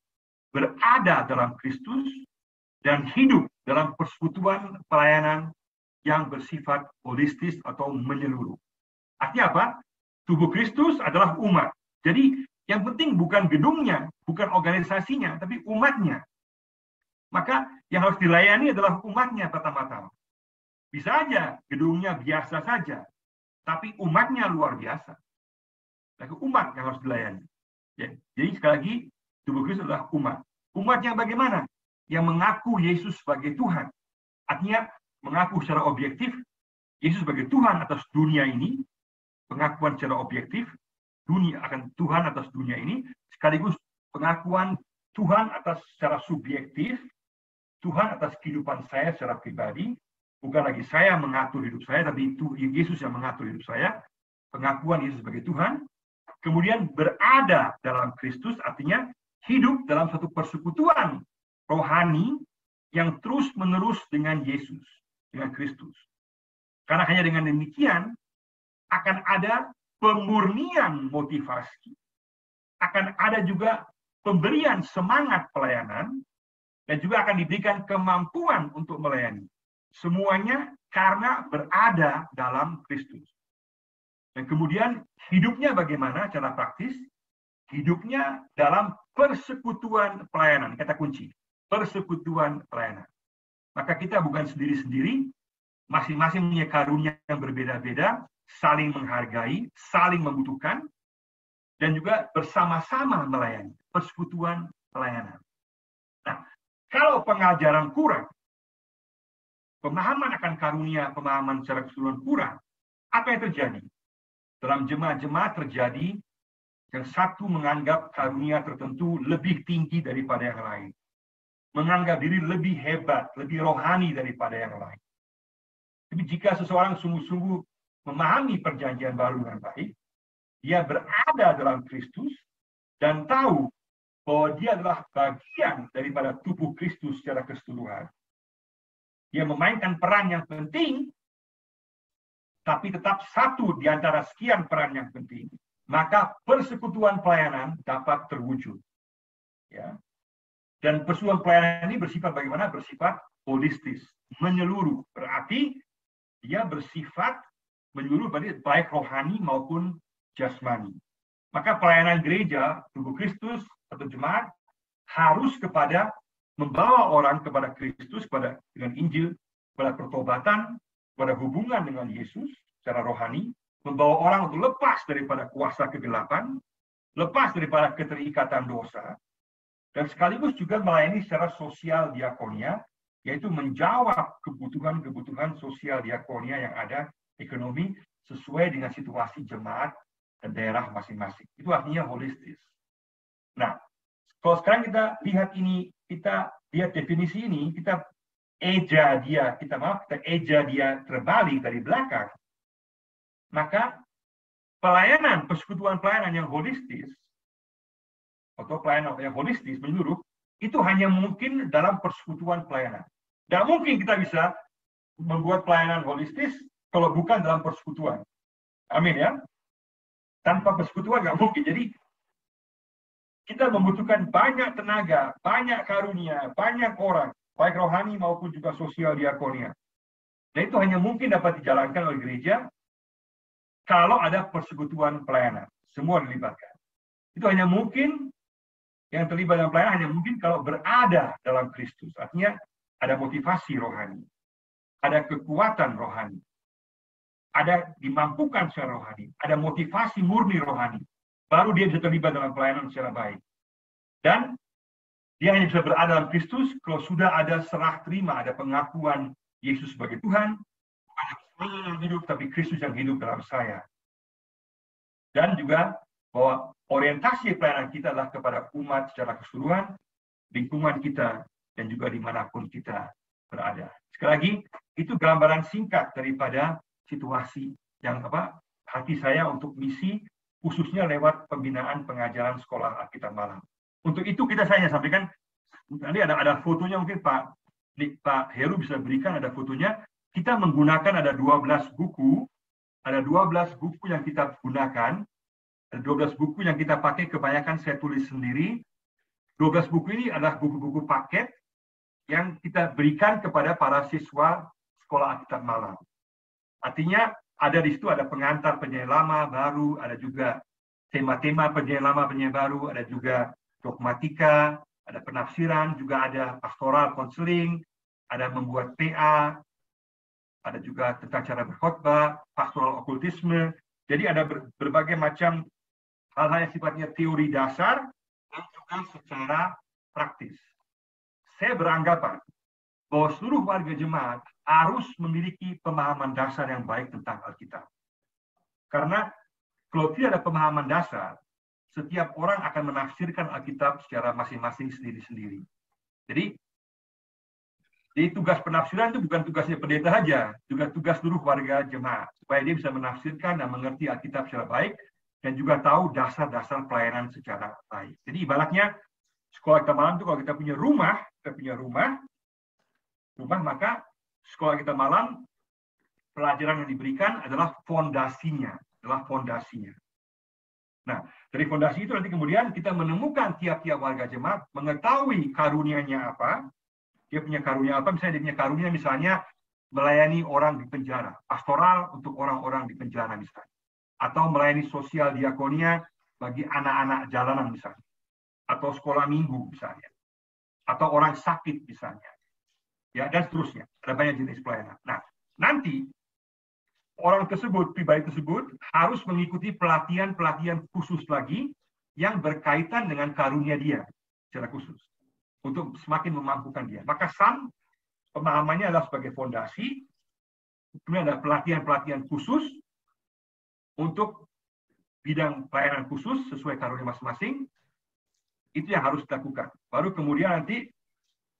berada dalam Kristus, dan hidup dalam persekutuan pelayanan yang bersifat holistis atau menyeluruh. Artinya apa? Tubuh Kristus adalah umat. Jadi yang penting bukan gedungnya, bukan organisasinya, tapi umatnya. Maka yang harus dilayani adalah umatnya pertama-tama. Bisa aja gedungnya biasa saja, tapi umatnya luar biasa. Lagi umat yang harus dilayani. Ya, jadi sekali lagi, tubuh Kristus adalah umat. Umat yang bagaimana? Yang mengaku Yesus sebagai Tuhan. Artinya mengaku secara objektif Yesus sebagai Tuhan atas dunia ini, pengakuan secara objektif dunia akan Tuhan atas dunia ini, sekaligus pengakuan Tuhan atas secara subjektif, Tuhan atas kehidupan saya secara pribadi, bukan lagi saya mengatur hidup saya, tapi itu Yesus yang mengatur hidup saya, pengakuan Yesus sebagai Tuhan, kemudian berada dalam Kristus, artinya hidup dalam satu persekutuan rohani yang terus-menerus dengan Yesus, dengan Kristus. Karena hanya dengan demikian akan ada pemurnian motivasi, akan ada juga pemberian semangat pelayanan, dan juga akan diberikan kemampuan untuk melayani. Semuanya karena berada dalam Kristus. Dan kemudian hidupnya bagaimana cara praktis? Hidupnya dalam persekutuan pelayanan. Kata kunci, persekutuan pelayanan. Maka kita bukan sendiri-sendiri, masing-masing punya karunia yang berbeda-beda, saling menghargai, saling membutuhkan, dan juga bersama-sama melayani. Persekutuan pelayanan. Nah, kalau pengajaran kurang, pemahaman akan karunia, pemahaman secara keseluruhan kurang, apa yang terjadi? Dalam jemaat-jemaat terjadi yang satu menganggap karunia tertentu lebih tinggi daripada yang lain. Menganggap diri lebih hebat, lebih rohani daripada yang lain. Tapi jika seseorang sungguh-sungguh memahami perjanjian baru dengan baik, dia berada dalam Kristus dan tahu bahwa dia adalah bagian daripada tubuh Kristus secara keseluruhan. Dia memainkan peran yang penting, tapi tetap satu di antara sekian peran yang penting. Maka persekutuan pelayanan dapat terwujud. Ya. Dan persekutuan pelayanan ini bersifat bagaimana? Bersifat holistis, menyeluruh. Berarti dia bersifat menyeluruh baik rohani maupun jasmani. Maka pelayanan gereja, tubuh Kristus, atau jemaat harus kepada membawa orang kepada Kristus, dengan Injil, kepada pertobatan, kepada hubungan dengan Yesus secara rohani, membawa orang untuk lepas daripada kuasa kegelapan, lepas daripada keterikatan dosa, dan sekaligus juga melayani secara sosial diakonia, yaitu menjawab kebutuhan-kebutuhan sosial diakonia yang ada, ekonomi, sesuai dengan situasi jemaat dan daerah masing-masing. Itu artinya holistis. Nah, kalau sekarang kita lihat ini, kita lihat definisi ini, kita eja dia terbalik dari belakang, maka persekutuan pelayanan yang holistis, atau pelayanan yang holistis menyeluruh, itu hanya mungkin dalam persekutuan pelayanan. Tidak mungkin kita bisa membuat pelayanan holistis kalau bukan dalam persekutuan. Amin ya. Tanpa persekutuan nggak mungkin. Jadi kita membutuhkan banyak tenaga, banyak karunia, banyak orang, baik rohani maupun juga sosial diakonia. Dan itu hanya mungkin dapat dijalankan oleh gereja kalau ada persekutuan pelayanan. Semua dilibatkan. Itu hanya mungkin, yang terlibat dalam pelayanan hanya mungkin kalau berada dalam Kristus. Artinya ada motivasi rohani, ada kekuatan rohani, ada dimampukan secara rohani, ada motivasi murni rohani. Baru dia bisa terlibat dalam pelayanan secara baik. Dan dia hanya bisa berada dalam Kristus kalau sudah ada serah terima, ada pengakuan Yesus sebagai Tuhan, bukan saya yang hidup, tapi Kristus yang hidup dalam saya. Dan juga bahwa orientasi pelayanan kita adalah kepada umat secara keseluruhan, lingkungan kita, dan juga dimanapun kita berada. Sekali lagi, itu gambaran singkat daripada situasi yang hati saya untuk misi, khususnya lewat pembinaan pengajaran sekolah Alkitab Malam. Untuk itu saya sampaikan, nanti ada fotonya mungkin Pak Heru bisa berikan, ada fotonya. Kita menggunakan ada 12 buku yang kita gunakan, ada 12 buku yang kita pakai, kebanyakan saya tulis sendiri. 12 buku ini adalah buku-buku paket yang kita berikan kepada para siswa sekolah Alkitab Malam. Artinya, ada di situ ada pengantar penyanyi lama, baru, ada juga tema-tema penyanyi lama, penyanyi baru, ada juga dogmatika, ada penafsiran, juga ada pastoral konseling, ada membuat PA, ada juga tentang cara berkhotbah, pastoral okultisme. Jadi ada berbagai macam hal-hal yang sifatnya teori dasar dan juga secara praktis. Saya beranggapan bahwa seluruh warga jemaat harus memiliki pemahaman dasar yang baik tentang Alkitab. Karena kalau tidak ada pemahaman dasar, setiap orang akan menafsirkan Alkitab secara masing-masing sendiri-sendiri. Jadi tugas penafsiran itu bukan tugasnya pendeta saja, juga tugas seluruh warga jemaat, supaya dia bisa menafsirkan dan mengerti Alkitab secara baik, dan juga tahu dasar-dasar pelayanan secara baik. Jadi ibaratnya, sekolah kita malam itu kalau kita punya rumah, maka sekolah kita malam, pelajaran yang diberikan adalah fondasinya. Nah, dari fondasi itu nanti kemudian kita menemukan tiap-tiap warga jemaat, mengetahui karunianya apa, dia punya karunia apa, misalnya dia punya karunia misalnya melayani orang di penjara, pastoral untuk orang-orang di penjara misalnya, atau melayani sosial diakonia bagi anak-anak jalanan misalnya, atau sekolah minggu misalnya, atau orang sakit misalnya, ya dan seterusnya. Ada banyak jenis pelayanan. Nah, nanti orang tersebut, pribadi tersebut harus mengikuti pelatihan-pelatihan khusus lagi yang berkaitan dengan karunia dia secara khusus untuk semakin memampukan dia. Maka SAM pemahamannya adalah sebagai fondasi, kemudian ada pelatihan-pelatihan khusus untuk bidang pelayanan khusus sesuai karunia masing-masing. Itu yang harus dilakukan. Baru kemudian nanti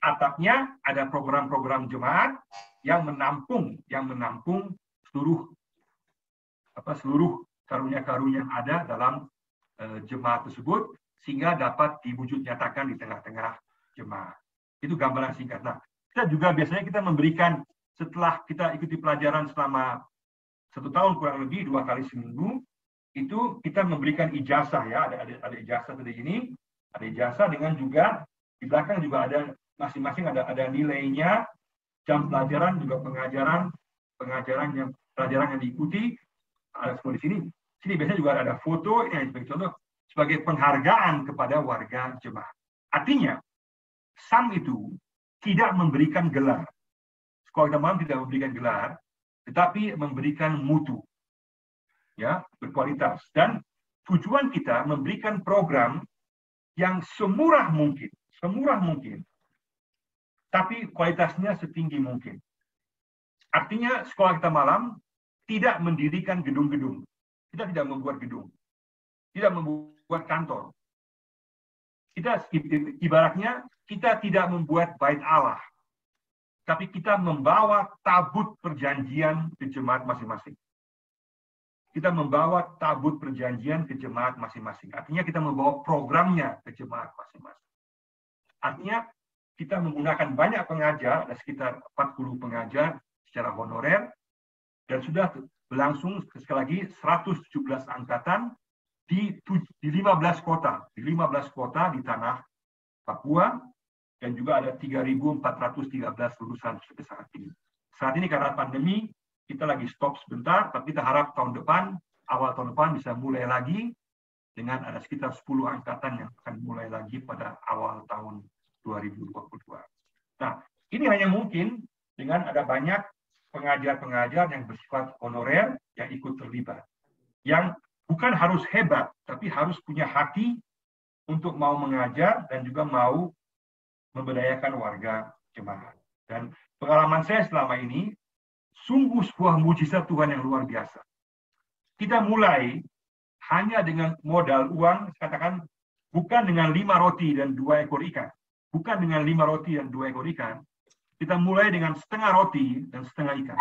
atapnya ada program-program jemaat yang menampung seluruh karunia-karunia yang ada dalam jemaat tersebut sehingga dapat diwujud nyatakan di tengah-tengah jemaat. Itu gambaran singkat. Nah, kita juga biasanya kita memberikan setelah kita ikuti pelajaran selama 1 tahun kurang lebih 2 kali seminggu, itu kita memberikan ijazah ya, ada ijazah seperti ini, ada ijazah dengan juga di belakang juga ada masing-masing ada nilainya, jam pelajaran juga pelajaran yang diikuti ada semua di sini. Sini biasanya juga ada foto yang sebagai contoh sebagai penghargaan kepada warga jemaat. Artinya SAM itu tidak memberikan gelar. Sekolah kita malam tidak memberikan gelar, tetapi memberikan mutu, ya berkualitas. Dan tujuan kita memberikan program yang semurah mungkin, tapi kualitasnya setinggi mungkin. Artinya sekolah kita malam tidak mendirikan gedung-gedung. Kita tidak membuat gedung. Tidak membuat kantor. Kita ibaratnya kita tidak membuat bait Allah. Tapi kita membawa tabut perjanjian ke jemaat masing-masing. Kita membawa tabut perjanjian ke jemaat masing-masing. Artinya kita membawa programnya ke jemaat masing-masing. Artinya kita menggunakan banyak pengajar, ada sekitar 40 pengajar secara honorer, dan sudah berlangsung sekali lagi 117 angkatan di 15 kota, di tanah Papua, dan juga ada 3.413 lulusan sampai saat ini. Saat ini karena pandemi, kita lagi stop sebentar, tapi kita harap awal tahun depan bisa mulai lagi dengan ada sekitar 10 angkatan yang akan mulai lagi pada awal tahun 2022. Nah, ini hanya mungkin dengan ada banyak pengajar-pengajar yang bersifat honorer yang ikut terlibat. Yang bukan harus hebat, tapi harus punya hati untuk mau mengajar dan juga mau memberdayakan warga jemaat. Dan pengalaman saya selama ini, sungguh sebuah mujizat Tuhan yang luar biasa. Kita mulai hanya dengan modal uang, katakan bukan dengan 5 roti dan 2 ekor ikan. Bukan dengan 5 roti dan 2 ekor ikan. Kita mulai dengan setengah roti dan setengah ikan.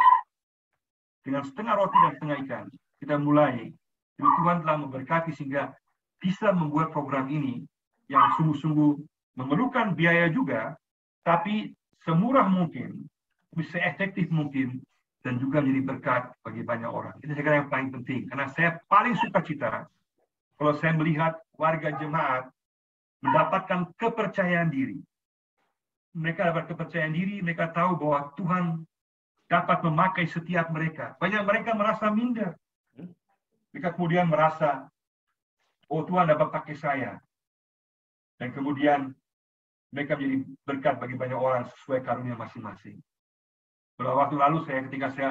Dengan setengah roti dan setengah ikan, kita mulai. Jadi Tuhan telah memberkati sehingga bisa membuat program ini yang sungguh-sungguh memerlukan biaya juga, tapi semurah mungkin, bisa efektif mungkin, dan juga menjadi berkat bagi banyak orang. Itu saya kira yang paling penting. Karena saya paling suka cita kalau saya melihat warga jemaat mendapatkan kepercayaan diri. Mereka dapat kepercayaan diri, mereka tahu bahwa Tuhan dapat memakai setiap mereka. Banyak mereka merasa minder. Mereka kemudian merasa, oh Tuhan dapat pakai saya. Dan kemudian mereka menjadi berkat bagi banyak orang sesuai karunia masing-masing. Beberapa waktu lalu ketika saya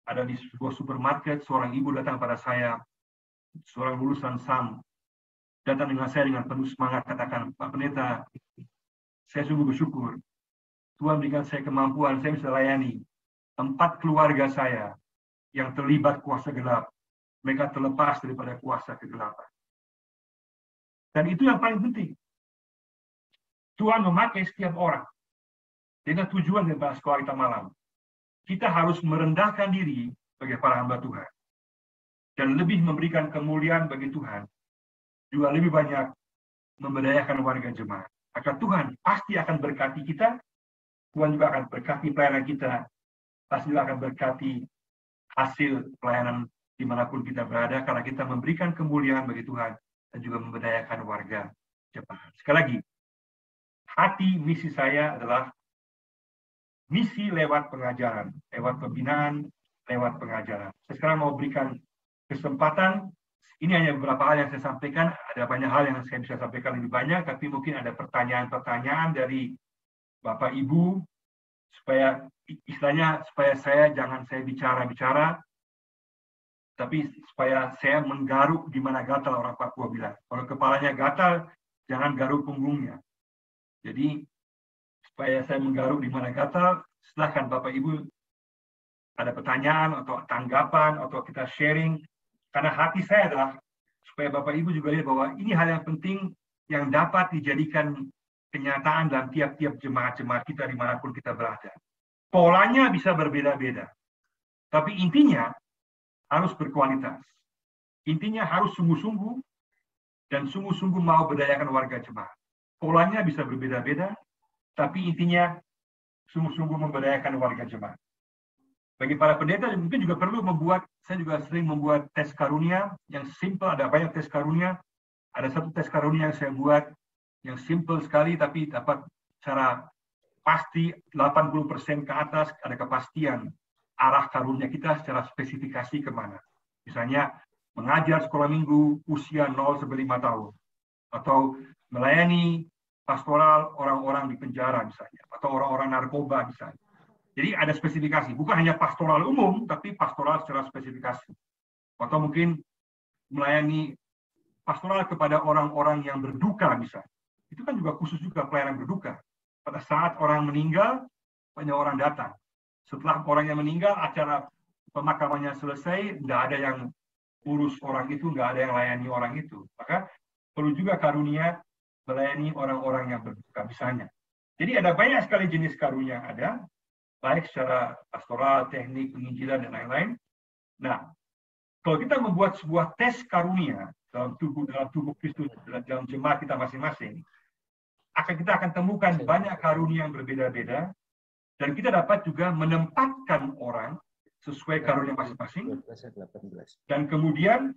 ada di sebuah supermarket, seorang ibu datang pada saya, seorang lulusan SAM, datang dengan saya dengan penuh semangat, katakan, Pak Pendeta, saya sungguh bersyukur. Tuhan berikan saya kemampuan, saya bisa layani 4 keluarga saya yang terlibat kuasa gelap. Mereka terlepas daripada kuasa kegelapan. Dan itu yang paling penting. Tuhan memakai setiap orang. Dengan tujuan daripada sekolah kita malam. Kita harus merendahkan diri sebagai para hamba Tuhan. Dan lebih memberikan kemuliaan bagi Tuhan. Juga lebih banyak memberdayakan warga jemaat. Maka Tuhan pasti akan berkati kita. Tuhan juga akan berkati pelayanan kita. Pasti juga akan berkati hasil pelayanan dimanapun kita berada. Karena kita memberikan kemuliaan bagi Tuhan. dan juga memberdayakan warga jemaat. Sekali lagi, hati misi saya adalah misi lewat pengajaran, lewat pembinaan, lewat pengajaran. Saya sekarang mau berikan kesempatan, ini hanya beberapa hal yang saya sampaikan, ada banyak hal yang saya bisa sampaikan lebih banyak, tapi mungkin ada pertanyaan-pertanyaan dari Bapak Ibu, supaya istilahnya supaya saya bicara-bicara, tapi supaya saya menggaruk di mana gatal, orang Papua bilang. Kalau kepalanya gatal, jangan garuk punggungnya. Jadi supaya saya menggaruk di mana gatal, silakan Bapak Ibu ada pertanyaan atau tanggapan atau kita sharing. Karena hati saya adalah supaya Bapak Ibu juga lihat bahwa ini hal yang penting yang dapat dijadikan kenyataan dalam tiap-tiap jemaat-jemaat kita dimanapun kita berada. Polanya bisa berbeda-beda, tapi intinya harus berkualitas. Intinya harus sungguh-sungguh dan sungguh-sungguh mau berdayakan warga jemaat. Polanya bisa berbeda-beda, tapi intinya sungguh-sungguh memberdayakan warga jemaat. Bagi para pendeta mungkin juga perlu saya juga sering membuat tes karunia yang simple, ada banyak tes karunia. Ada satu tes karunia yang saya buat yang simple sekali tapi dapat secara pasti 80% ke atas ada kepastian arah karunia kita secara spesifikasi kemana. Misalnya mengajar sekolah minggu usia 0-5 tahun. Atau melayani pastoral orang-orang di penjara misalnya. Atau orang-orang narkoba misalnya. Jadi ada spesifikasi. Bukan hanya pastoral umum, tapi pastoral secara spesifikasi. Atau mungkin melayani pastoral kepada orang-orang yang berduka misalnya. Itu kan juga khusus juga pelayanan berduka. Pada saat orang meninggal, banyak orang datang. Setelah orang yang meninggal, acara pemakamannya selesai, tidak ada yang urus orang itu, nggak ada yang layani orang itu. Maka perlu juga karunia melayani orang-orang yang berduka misalnya. Jadi ada banyak sekali jenis karunia yang ada, baik secara pastoral, teknik, penginjilan, dan lain-lain. Nah, kalau kita membuat sebuah tes karunia dalam tubuh Kristus, dalam jemaat kita masing-masing, kita akan temukan banyak karunia yang berbeda-beda, dan kita dapat juga menempatkan orang sesuai karunia masing-masing. Dan kemudian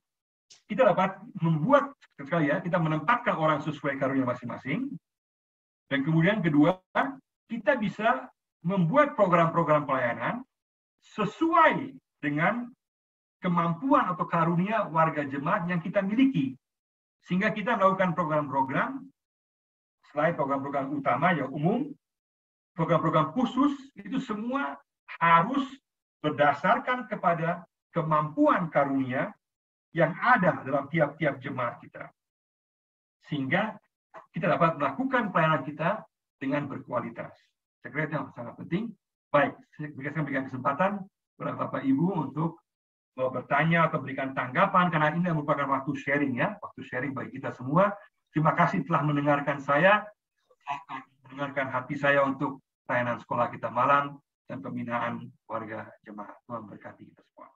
kita dapat membuat sekali ya, kita menempatkan orang sesuai karunia masing-masing. Dan kemudian kedua, kita bisa membuat program-program pelayanan sesuai dengan kemampuan atau karunia warga jemaat yang kita miliki. Sehingga kita melakukan program-program, selain program-program utama yang umum, program-program khusus itu semua harus berdasarkan kepada kemampuan karunia yang ada dalam tiap-tiap jemaat kita. Sehingga kita dapat melakukan pelayanan kita dengan berkualitas. Saya kira itu yang sangat penting. Baik, saya berikan kesempatan kepada Bapak Ibu untuk bertanya atau berikan tanggapan, karena ini merupakan waktu sharing ya, waktu sharing bagi kita semua. Terima kasih telah mendengarkan saya, mendengarkan hati saya untuk pelayanan sekolah kita malam dan pembinaan warga jemaat. Tuhan berkati kita semua.